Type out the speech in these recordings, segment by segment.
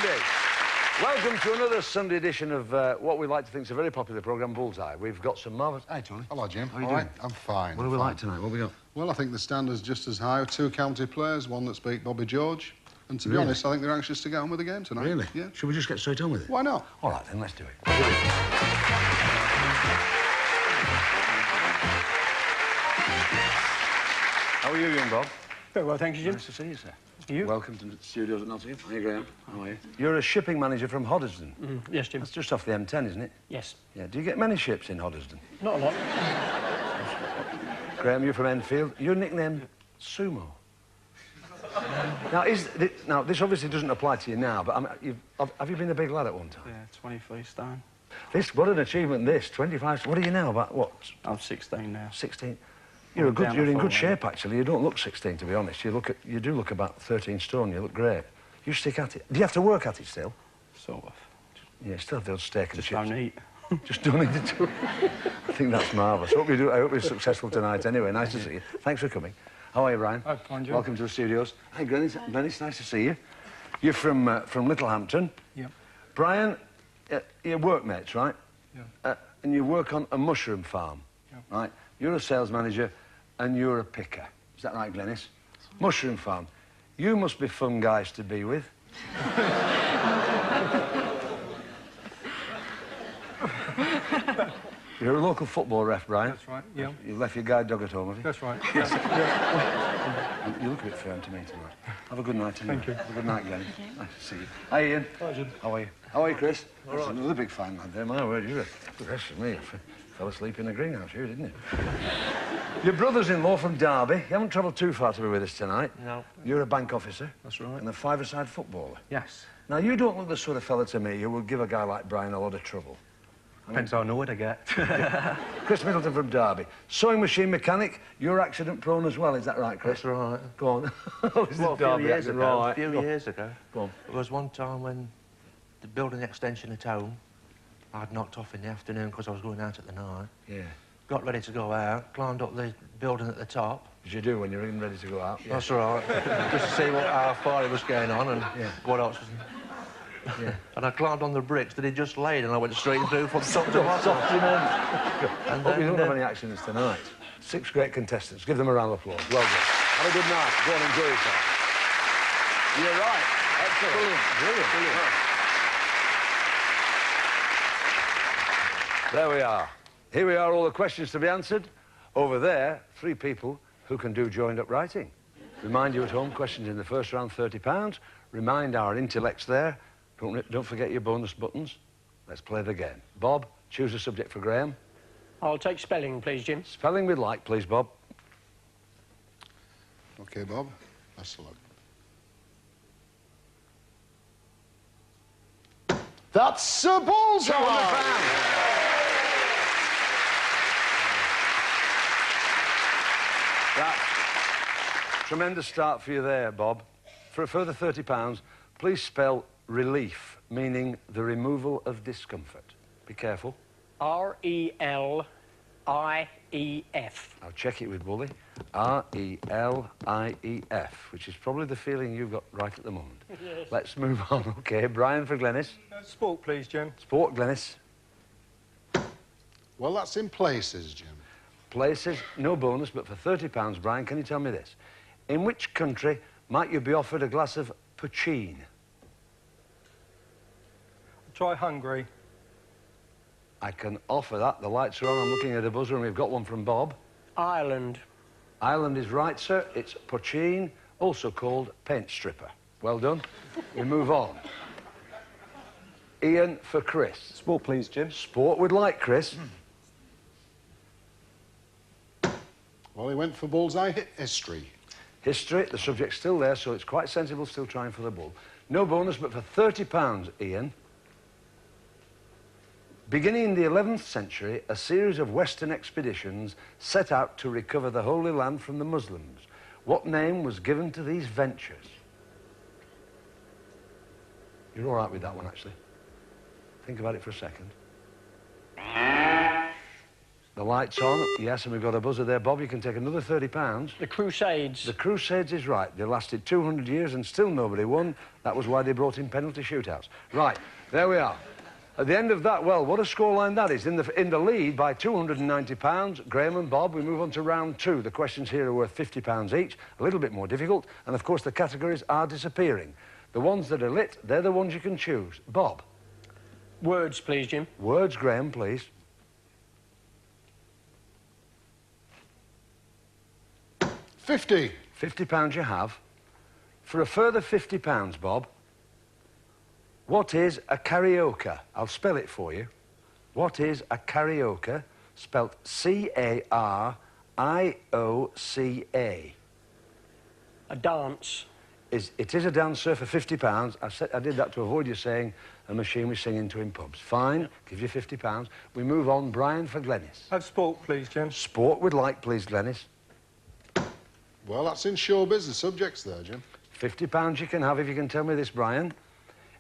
Sunday. Welcome to another Sunday edition of what we like to think is a very popular programme, Bullseye. We've got some marvellous... Hi, Tony. Hello, Jim. How are you doing? I'm fine. What do we like tonight? What have we got? Well, I think the standard's just as high. Two county players, one that's beat Bobby George. And to be honest, I think they're anxious to get on with the game tonight. Really? Yeah. Should we just get straight on with it? Why not? All right, then, let's do it. How are you, young Bob? Very well, thank you, Jim. Nice to see you, sir. You? Welcome to the studios at Nottingham. Hi, Graham. How are you? You're a shipping manager from Hoddesdon. Yes, Jim. That's just off the M10, isn't it? Yes. Yeah. Do you get many ships in Hoddesdon? Not a lot. Graham, you're from Enfield. Your nickname, Sumo. Now, this obviously doesn't apply to you now, but have you been a big lad at one time? Yeah, 25 stone. What an achievement, this. 25... What are you now, about what? I'm 16 now. 16? You're in good shape, actually. You don't look 16, to be honest. You do look about 13 stone. You look great. You stick at it. Do you have to work at it still? Sort of. Yeah, still have those steak and Just chips. don't eat. Just don't need to do it. I think that's marvellous. I hope you're successful tonight anyway. Nice to see you. Thanks for coming. How are you, Brian? Oh, fine, Jim. Welcome to the studios. Hi, Glenys. It's nice to see you. You're from Littlehampton. Yeah. Brian, you're workmates, right? Yeah. And you work on a mushroom farm, right? You're a sales manager and you're a picker. Is that right, Glenys? Mushroom farm. You must be fun guys to be with. You're a local football ref, Brian. That's right, yeah. You left your guide dog at home, have you? That's right. You look a bit firm to me tonight. Have a good night, anyway. Thank you. Have a good night, Glenys. Nice to see you. Hi, Ian. Hi, Jim. How are you? How are you, Chris? All right. Another big fan lad there. My word, you're the rest of me. Fell asleep in the greenhouse, you, didn't you? Your brother's-in-law from Derby. You haven't travelled too far to be with us tonight. No. You're a bank officer. That's right. And a five-a-side footballer. Yes. Now, you don't look the sort of fella to me who will give a guy like Brian a lot of trouble. Depends how annoyed I get. Chris Middleton from Derby. Sewing machine mechanic. You're accident-prone as well, is that right, Chris? That's right. Go on. Well, a few years ago. Right. A few years ago. Go on. There was one time when the building extension at home, I'd knocked off in the afternoon because I was going out at the night. Yeah. Got ready to go out, climbed up the building at the top. As you do when you're even ready to go out. Yeah. That's right. Just to see how far it was going on and what else was... Yeah. And I climbed on the bricks that he just laid and I went straight through from top to bottom. And hope you don't have any accidents tonight. 6 great contestants. Give them a round of applause. Well done. Have a good night. Go on, enjoy yourself. You're right. Excellent. Brilliant. There we are. Here we are, all the questions to be answered. Over there, 3 people who can do joined-up writing. Remind you at home, questions in the first round, £30. Remind our intellects there. Don't forget your bonus buttons. Let's play the game. Bob, choose a subject for Graham. I'll take spelling, please, Jim. Spelling we'd like, please, Bob. OK, Bob. Best of luck. That's a bullseye! Tremendous start for you there, Bob. For a further £30, please spell relief, meaning the removal of discomfort. Be careful. R-E-L-I-E-F. I'll check it with Wooly. R-E-L-I-E-F, which is probably the feeling you've got right at the moment. Yes. Let's move on. OK, Brian for Glenys. Sport, please, Jim. Sport, Glenys. Well, that's in places, Jim. Places, no bonus, but for £30, Brian, can you tell me this? In which country might you be offered a glass of poutine? Try Hungary. I can offer that. The lights are on. I'm looking at a buzzer, and we've got one from Bob. Ireland. Ireland is right, sir. It's poutine, also called paint stripper. Well done. We move on. Ian for Chris. Sport, please, Jim. Sport would like, Chris. Well, he went for bullseye history. History, the subject's still there, so it's quite sensible still trying for the bull. No bonus, but for £30, Ian. Beginning in the 11th century, a series of Western expeditions set out to recover the Holy Land from the Muslims. What name was given to these ventures? You're all right with that one, actually. Think about it for a second. The light's on, yes, and we've got a buzzer there. Bob, you can take another £30. The Crusades. The Crusades is right. They lasted 200 years and still nobody won. That was why they brought in penalty shootouts. Right, there we are. At the end of that, well, what a scoreline that is. In the lead by £290, Graham and Bob, we move on to round 2. The questions here are worth £50 each, a little bit more difficult, and of course the categories are disappearing. The ones that are lit, they're the ones you can choose. Bob? Words, please, Jim. Words, Graham, please. £50 you have. For a further £50, Bob, what is a karaoke? I'll spell it for you. What is a karaoke? Spelt C-A-R-I-O-C-A. A dance. It is a dancer for £50. I did that to avoid you saying a machine we sing into in pubs. Fine, give you £50. We move on. Brian for Glenys. Have sport, please, Jim. Sport would like, please, Glenys. Well, that's in showbiz, the subject's there, Jim. £50 you can have if you can tell me this, Brian.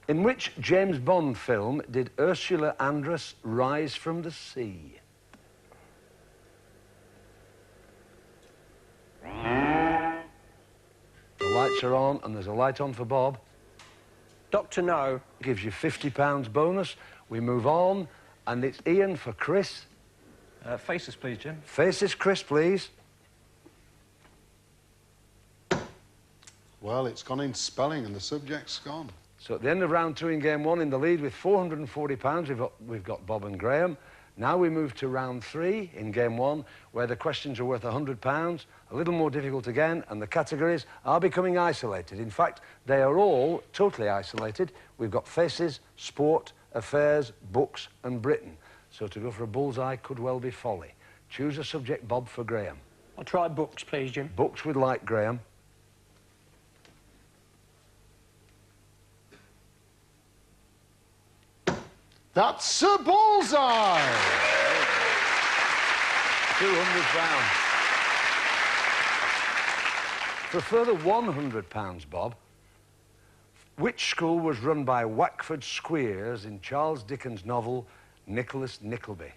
In which James Bond film did Ursula Andress rise from the sea? The lights are on, and there's a light on for Bob. Dr. No. Gives you £50 bonus. We move on, and it's Ian for Chris. Faces, please, Jim. Faces, Chris, please. Well, it's gone in spelling and the subject's gone. So at the end of round 2 in game 1, in the lead with £440, we've got Bob and Graham. Now we move to round 3 in game 1, where the questions are worth £100, a little more difficult again, and the categories are becoming isolated. In fact, they are all totally isolated. We've got faces, sport, affairs, books and Britain. So to go for a bullseye could well be folly. Choose a subject, Bob, for Graham. I'll try books, please, Jim. Books would like, Graham. That's a bullseye! £200. For a further £100, Bob, which school was run by Wackford Squeers in Charles Dickens' novel Nicholas Nickleby?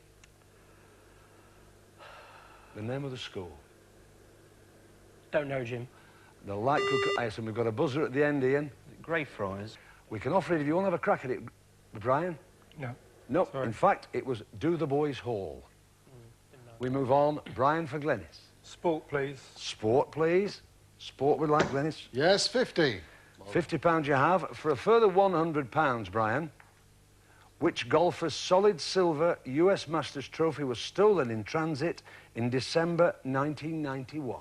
The name of the school. Don't know, Jim. The light could... Yes, and we've got a buzzer at the end, Ian. Greyfriars. We can offer it if you want to have a crack at it, Brian. No. No, Sorry. in fact, it was Do the Boys Hall. We move on. Brian for Glenys. Sport, please. Sport, please. Sport would like, Glenys. Yes, 50. £50 you have. For a further £100, Brian, which golfer's solid silver US Masters trophy was stolen in transit in December 1991?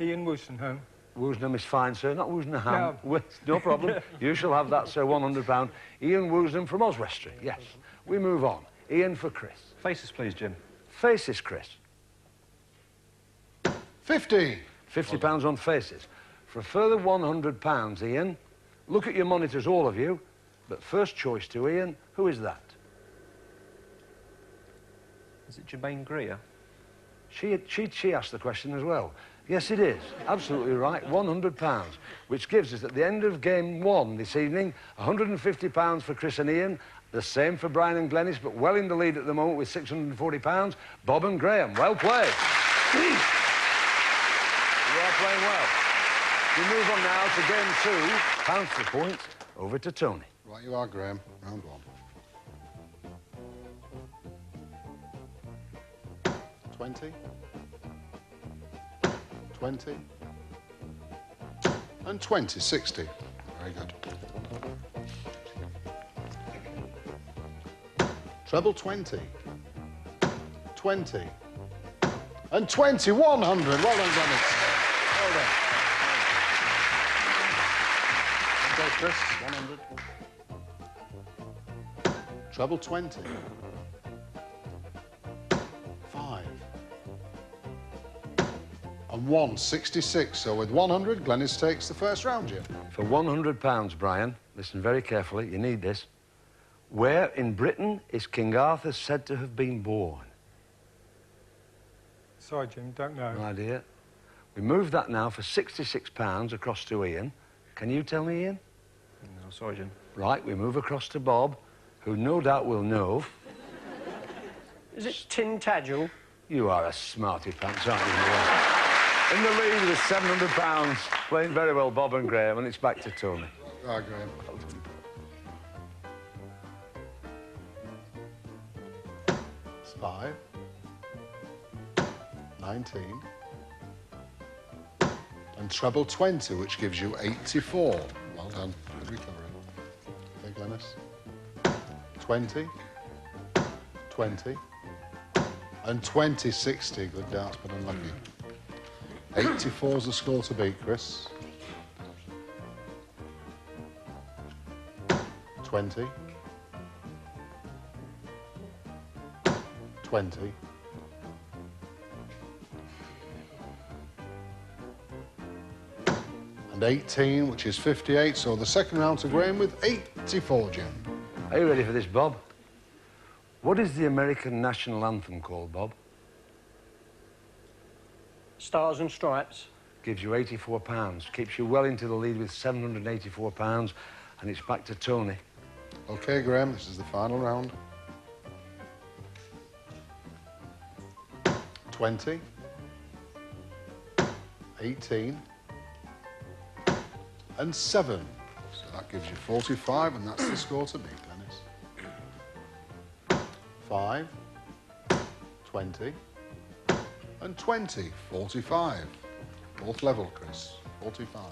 Ian Woolstenholme. Woosnam is fine, sir. Not Woosnam. No. No problem. You shall have that, sir. £100. Ian Woosnam from Oswestry. Yes. We move on. Ian for Chris. Faces, please, Jim. Faces, Chris. 50. £50 on faces. For a further £100, Ian, look at your monitors, all of you. But first choice to Ian, who is that? Is it Jermaine Greer? She asked the question as well. Yes, it is. Absolutely right. £100, which gives us, at the end of game 1 this evening, £150 for Chris and Ian, the same for Brian and Glenys, but well in the lead at the moment with £640. Bob and Graham, well played. You are playing well. We move on now to game 2. Pounds for points. Over to Tony. Right, you are, Graham. Round 1. 20. 20. And 20, 60. Very good. Treble 20. 20. And 20, 100. Well done, Glenys. Well done. Okay, Chris, 100. Treble 20. 5. And 166. So with 100, Glenys takes the first round, Jim. For £100, Brian, listen very carefully, you need this. Where in Britain is King Arthur said to have been born? Sorry, Jim, don't know. No idea. We move that now for £66 across to Ian. Can you tell me, Ian? No, sorry, Jim. Right, we move across to Bob, who no doubt will know. Is it Tintagel? You are a smarty pants, aren't you? In the lead with £700, playing very well, Bob and Graham, and it's back to Tony. Right, Graham. It's 5, 19, and treble 20, which gives you 84. Well done. Good recovery. Okay, Glennis. 20, 20, and 20, 60. Good darts, but unlucky. 84 is the score to beat, Chris. 20, 20, and 18, which is 58. So the second round to Graham with 84, Jim. Are you ready for this, Bob? What is the American national anthem called, Bob? Stars and Stripes. Gives you £84. Keeps you well into the lead with £784, and it's back to Tony. OK, Graham, this is the final round. 20, 18, and 7. So that gives you 45, and that's the score to beat, Dennis. 5, 20, and 20, 45. Both level, Chris. 45.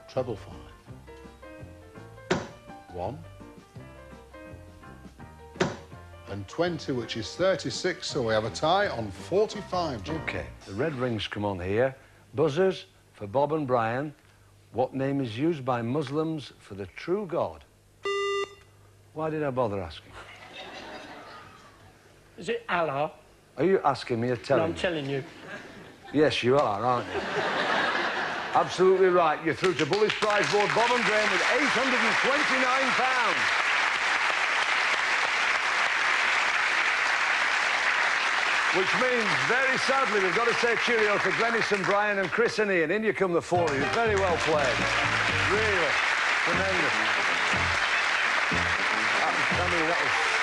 Treble 5. 1. And 20, which is 36, so we have a tie on 45, Jim. OK, the red rings come on here. Buzzers for Bob and Brian. What name is used by Muslims for the true God? Why did I bother asking? Is it Allah? Are you asking me or No, telling I'm me? telling you. Yes, you are, aren't you? Absolutely right. You're through to Bullish Prize Board, Bob and Graham, with £829. Which means, very sadly, we've got to say cheerio to Glennis and Brian and Chris and Ian. In you come the four of you. Very well played. Really. Tremendous. I mean, that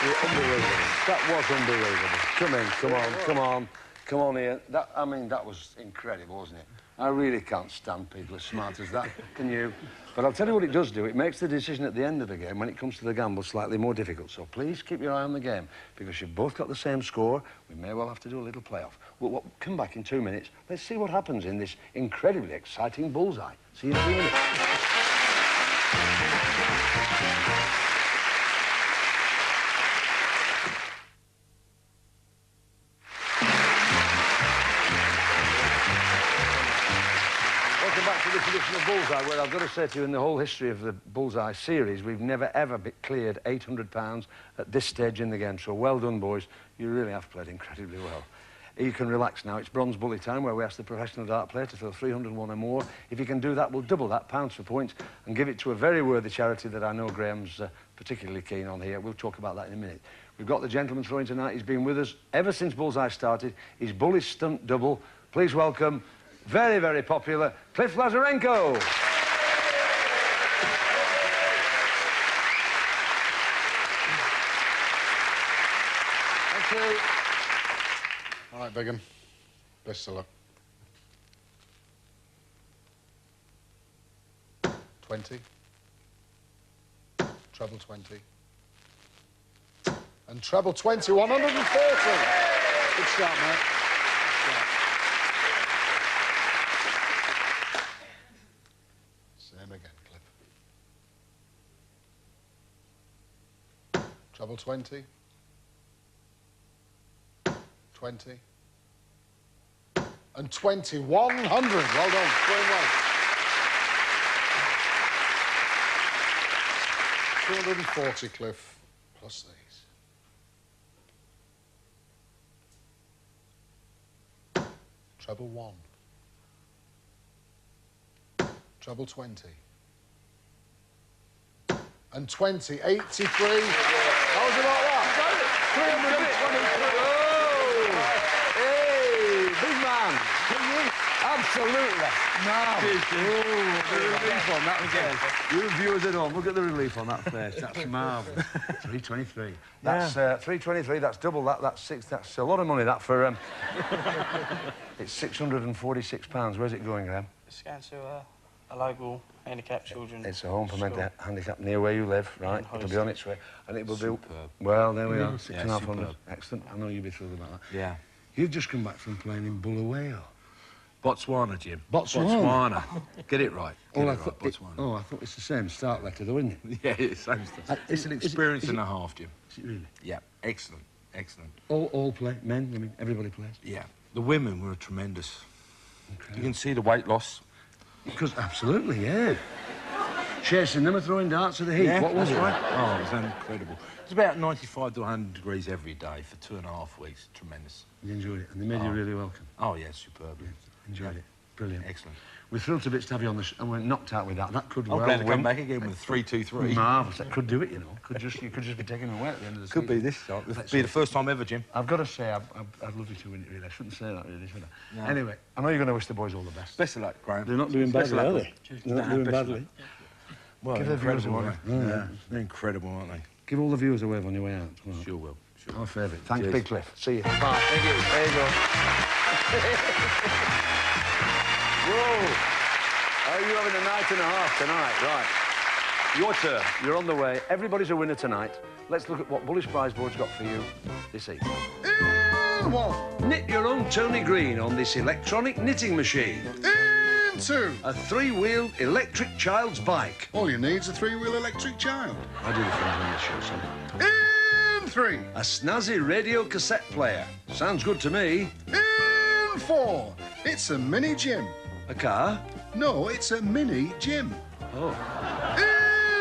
was unbelievable. That was unbelievable. Come in, come on, come on. Come on, Ian. I mean, that was incredible, wasn't it? I really can't stand people as smart as that. Can you? But I'll tell you what it does do. It makes the decision at the end of the game, when it comes to the gamble, slightly more difficult. So please keep your eye on the game, because you've both got the same score. We may well have to do a little playoff. We'll come back in 2 minutes. Let's see what happens in this incredibly exciting Bullseye. See you in 2 minutes. This edition of Bullseye, where I've got to say to you, in the whole history of the Bullseye series, we've never, ever cleared £800 at this stage in the game. So well done, boys. You really have played incredibly well. You can relax now. It's Bronze Bully time, where we ask the professional dart player to throw 301 or more. If you can do that, we'll double that, pounds for points, and give it to a very worthy charity that I know Graham's particularly keen on here. We'll talk about that in a minute. We've got the gentleman throwing tonight. He's been with us ever since Bullseye started. He's Bully's stunt double. Please welcome... very, very popular, Cliff Lazarenko. Thank you. All right, Bigham. Best of luck. 20. Treble 20. And treble 20, 140. Good start, mate. Same again, Cliff. Treble 20. 20. And 20. 100. Well done. Doing well. 240, Cliff, plus these. Treble 1. Treble 20. And 20, 83. How was about that? 323. Oh! Hey, big man. Absolutely. Cheers, the relief on that face. You viewers at home, look at the relief on that face. That's marvellous. 323. That's 323. That's double that. That's six. That's a lot of money. That for it's £646. Where's it going, Graham? It's going to a local handicapped children. It's a home for school. handicapped near where you live, right? It'll be on its way, and it will be. Well, there we are. 6,500. Excellent. I know you'll be thrilled about that. Yeah. You've just come back from playing in Bullseye. Botswana, Jim. Botswana. Get it right. Get it right, Botswana. I thought it's the same start letter, though, isn't it? Yeah, it's same stuff. It's an experience and a half, Jim. Is it really? Yeah, excellent, excellent. All play, men, women, everybody plays. Yeah, the women were tremendous. Okay. You can see the weight loss. Because absolutely, yeah. Chasing them and throwing darts at the heat. Yeah, What was it? right. Oh, it was incredible. It was about 95 to 100 degrees every day for 2.5 weeks. Tremendous. You enjoyed it, and they made you really welcome. Oh, yeah, superbly. Enjoyed it. Brilliant. Excellent. We're thrilled to bits to have you on the and we're knocked out with that. That could I'm well glad to come win. back again with 3-2-3. Marvellous. That could do it, you know. You could just be taking away at the end of the season. Could be this time. It'll be the first time ever, Jim. I've got to say, I'd love you to win it, really. I shouldn't say that, really, should I? No. Anyway, I know you're going to wish the boys all the best. Best of luck, Graham. They're not doing badly, are they? They're not doing badly. Well, Give the viewers a incredible, wave. aren't they? Yeah, they're incredible, aren't they? Give all the viewers a wave on your way out. Come on. Sure will. Sure. Our favourite. Thanks, Cheers. Big Cliff. See you. Bye. Thank you. There you go. Whoa. Are you having a night and a half tonight? Right. Your turn. You're on the way. Everybody's a winner tonight. Let's look at what Bullish Prize Board's got for you this evening. In one. Knit your own Tony Green on this electronic knitting machine. In two. A three-wheeled electric child's bike. All you need's a three-wheel electric child. I do the things on this show, son. In three. A snazzy radio cassette player. Sounds good to me. In four. It's a mini gym. A car? No, it's a mini gym. Oh.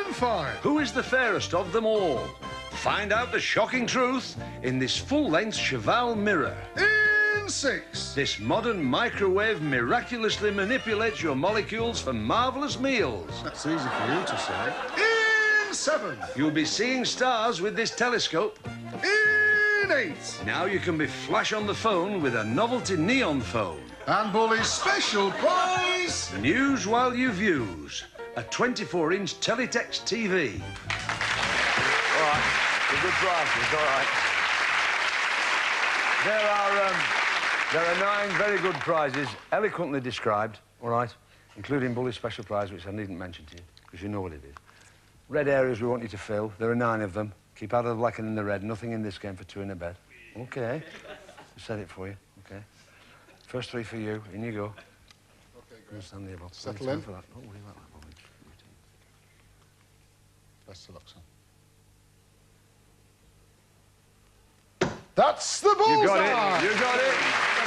In five. Who is the fairest of them all? Find out the shocking truth in this full-length cheval mirror. In six. This modern microwave miraculously manipulates your molecules for marvellous meals. That's easy for you to say. In seven. You'll be seeing stars with this telescope. In eight. Now you can be flash on the phone with a novelty neon phone. And Bully's special prize. News while you views. A 24-inch teletext TV. All right, they're good prizes, all right. There are 9 very good prizes, eloquently described, all right, including Bully's special prize, which I needn't mention to you, because you know what it is. Red areas we want you to fill. There are 9 of them. Keep out of the black and in the red. Nothing in this game for 2 in a bed. Okay. I said it for you. Okay. First 3 for you. In you go. Okay, great. Stand there, Bob. Settle in. For that. Don't worry about that, Bob. Best of luck, son. That's the bullseye! You got it. You got it.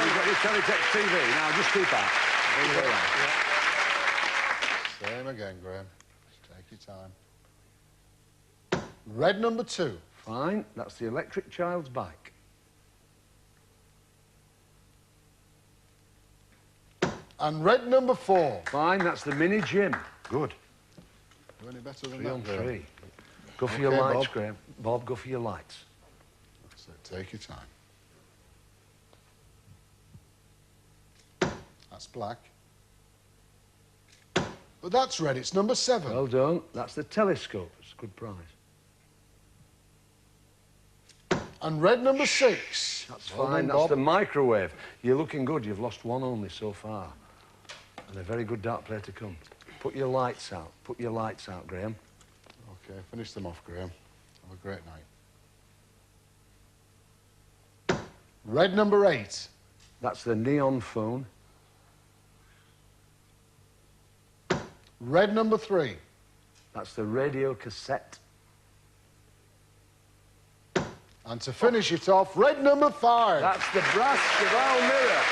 You've got your teletext TV. Now, just keep out. Same again, Graham. Just take your time. Red number 2. Fine. That's the electric child's bike. And red number 4. Fine. That's the mini gym. Good. Do any better than 3 on that, Graham? 3. Go for your Okay, lights, Bob. Graham. Bob, go for your lights. So take your time. That's black. But that's red. It's number 7. Well done. That's the telescope. It's a good prize. And red number 6. That's Well fine. done, That's Bob. the microwave. You're looking good. You've lost 1 only so far. And a very good dart player to come. Put your lights out. Put your lights out, Graham. Okay, finish them off, Graham. Have a great night. Red number 8. That's the neon phone. Red number 3. That's the radio cassette. And to finish it off, red number 5. That's the brass cheval mirror.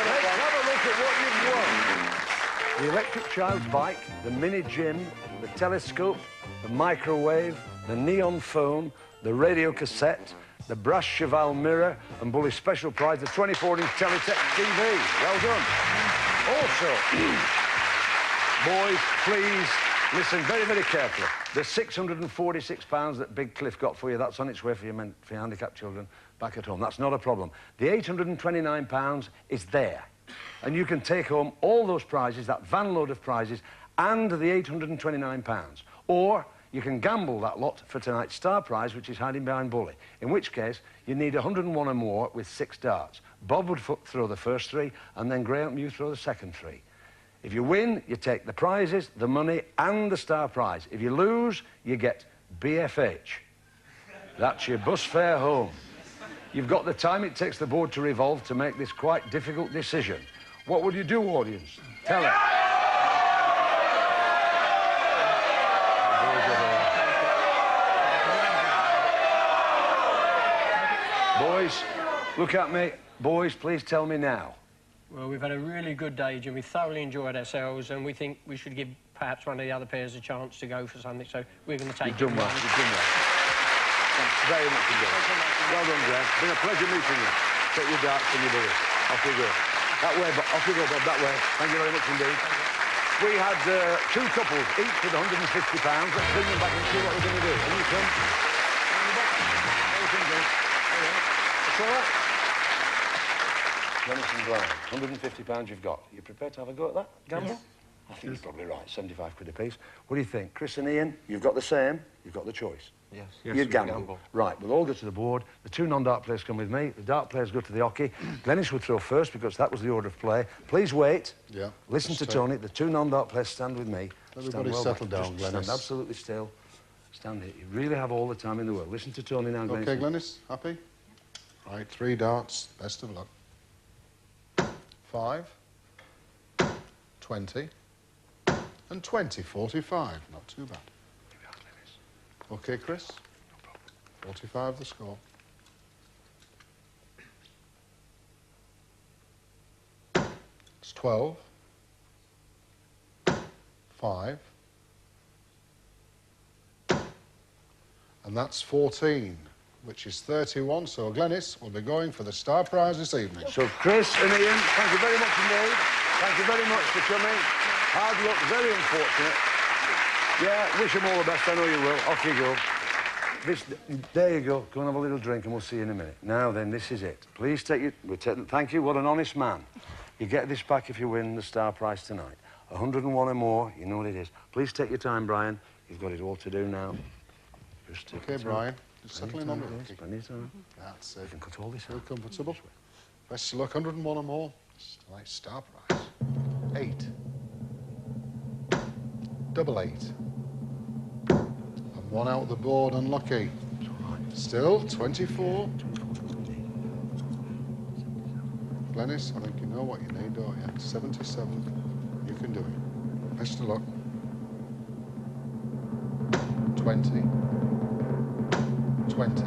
Let's have a look at what you've won. The electric child's bike, the mini gym, the telescope, the microwave, the neon phone, the radio cassette, the brass cheval mirror, and Bully's special prize, the 24-inch teletext TV. Well done. Also, boys, please listen very, very carefully. The £646 that Big Cliff got for you, that's on its way for your handicapped children back at home. That's not a problem. The £829 is there. And you can take home all those prizes, that van load of prizes, and the £829. Or you can gamble that lot for tonight's star prize, which is hiding behind Bully. In which case, you need 101 or more with 6 darts. Bob would throw the first 3, and then Graham, you throw the second 3. If you win, you take the prizes, the money, and the star prize. If you lose, you get BFH. That's your bus fare home. You've got the time it takes the board to revolve to make this quite difficult decision. What would you do, audience? Tell it. Boys, look at me. Boys, please tell me now. Well, we've had a really good day, Jim. We thoroughly enjoyed ourselves, and we think we should give perhaps one of the other pairs a chance to go for something, so we're going to take You've done well. You've done well. Thanks very much indeed. Well done, Graham. It's been a pleasure meeting you. Take your darts and your bullies. Off you go. That way, off you go, Bob, that way. Thank you very much indeed. We had 2 couples, each with £150. Let's bring them back and see what we're going to do. And you come. It's all right. Dennis and Brian, £150 you've got. Are you prepared to have a go at that, gamble? Yes. I think you're probably right, 75 quid a piece. What do you think? Chris and Ian, you've got the same, you've got the choice. Yes. You'd gamble. Right, we'll all go to the board. The 2 non-dart players come with me. The dart players go to the hockey. Glennis will throw first because that was the order of play. Please wait. Yeah. Listen to Tony. The 2 non-dart players stand with me. Everybody settle down, Glennis. Stand absolutely still. Stand here. You really have all the time in the world. Listen to Tony now, Glennis. OK, Glennis, happy? Right, 3 darts. Best of luck. 5, 20, and 20, 45. Not too bad. OK, Chris? 45 the score. It's 12, 5, and that's 14, which is 31. So Glennis will be going for the star prize this evening. So Chris and Ian, thank you very much indeed. Thank you very much for coming. Hard luck, very unfortunate. Yeah, wish them all the best, I know you will. Off you go. There you go. Go and have a little drink and we'll see you in a minute. Now then, this is it. Please take your... Thank you, what an honest man. You get this back if you win the star prize tonight. 101 or more, you know what it is. Please take your time, Brian. You've got it all to do now. Just OK, Brian. Just settle in on the hockey. That's it. You can cut all this Feel out. comfortable. Best of luck, 101 or more. Tonight's star prize. 8. Double 8. And 1 out the board, unlucky. Still, 24. Glennis, I think you know what you need, don't you? 77. You can do it. Best of luck. 20. 20.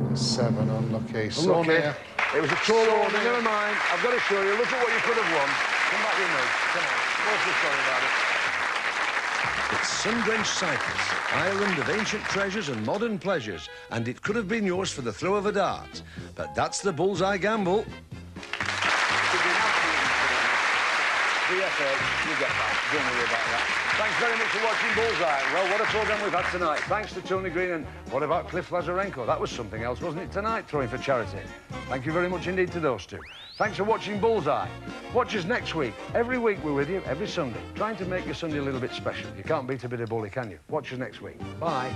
And 7, unlucky. Sonia. It was a tall order, never mind. I've got to show you. Look at what you could have won. Come back with me. Come on. I'm awfully sorry about it. It's sun-drenched Cyprus, island of ancient treasures and modern pleasures, and it could have been yours for the throw of a dart. But that's the Bullseye gamble. BFH, you get that. Don't worry about that. Thanks very much for watching Bullseye. Well, what a programme we've had tonight. Thanks to Tony Green, and what about Cliff Lazarenko? That was something else, wasn't it, tonight, throwing for charity? Thank you very much indeed to those 2. Thanks for watching Bullseye. Watch us next week. Every week we're with you, every Sunday, trying to make your Sunday a little bit special. You can't beat a bit of bully, can you? Watch us next week. Bye.